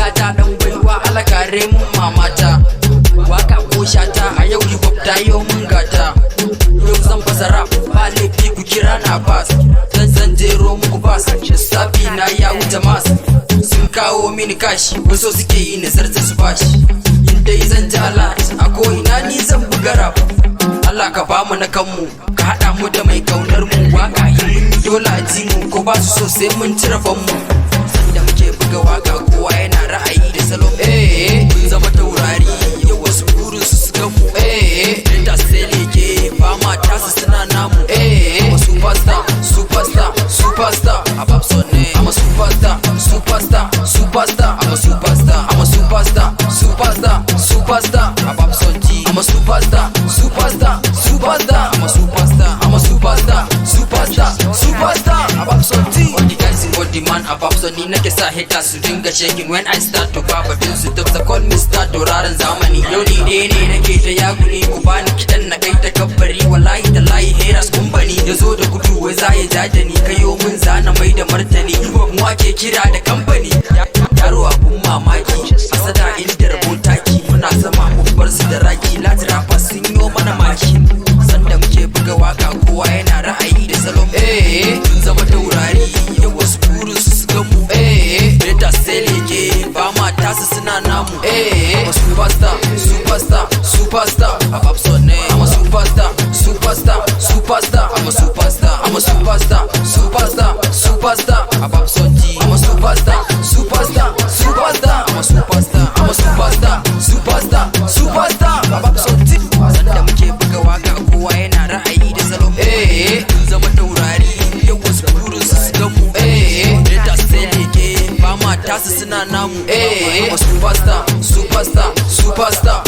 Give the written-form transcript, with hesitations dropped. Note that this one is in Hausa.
gata dan baiwa alakare mun mamata. Waka ko shata a yau hip hop ta yau mun gata. Yau zan fasara ba laifi ku kira na pass. Zan jero muku pass, lissafi na ya wuce mas. Sun kawo mini kashi wasu suke yi ni zarta su bashi. In dai zan ji alat a ko ina ni zan buga rap. Allah ka bamu na kanmu, ka haɗa mu da mai kaunar mu. Waka in mun yi dole a ji mu, ko ba su so sai mun cire fanmu. Sanda muke buga waka kowa yana ra'ayi da salon. Mun zama taurari yau wasu burin su gan mu. Da sai leke ba ma tasa suna namu. I'm a superstar, superstar, superstar. I'm a superstar, superstar, superstar. I'm a superstar, I'm a superstar, superstar, superstar. I'm a superstar, superstar, superstar. I'm a superstar, I'm a superstar, superstar, superstar. All the guys in body man above so ni nake sa haters su dinga shaking when I start to baba din su duk sa call me start tauraron zamani. Yau ni ne nake ta yaguni ku bani kidan na kai ta kabbari wallahi da layi haters kun bani. Yazo da gudu wai za ya jaje ni kayo mun zana mai da martani. Mu ake kira da kamfani yaro abun mamaki asada inda rabon taki muna sama mu bar su da raki. Lati rappers sun yo mana maki sanda muke buga waka kowa yana ra'ayi da salon. Mun zama taurari yau wasu burin su gan mu. Da sai leke ba ma tasa suna namu. I'm a superstar, superstar, superstar. I'm a superstar, superstar, superstar. I'm a superstar, I'm a superstar, superstar, superstar. I'm a superstar, superstar, superstar. I'm a superstar, I'm a superstar, superstar, superstar. Sanda muke buga waka kowa yana ra'ayi da salon. Mun zama taurari yau wasu burin su gan mu. Da sai leke ba ma tasa suna namu. I'm a superstar, superstar, superstar.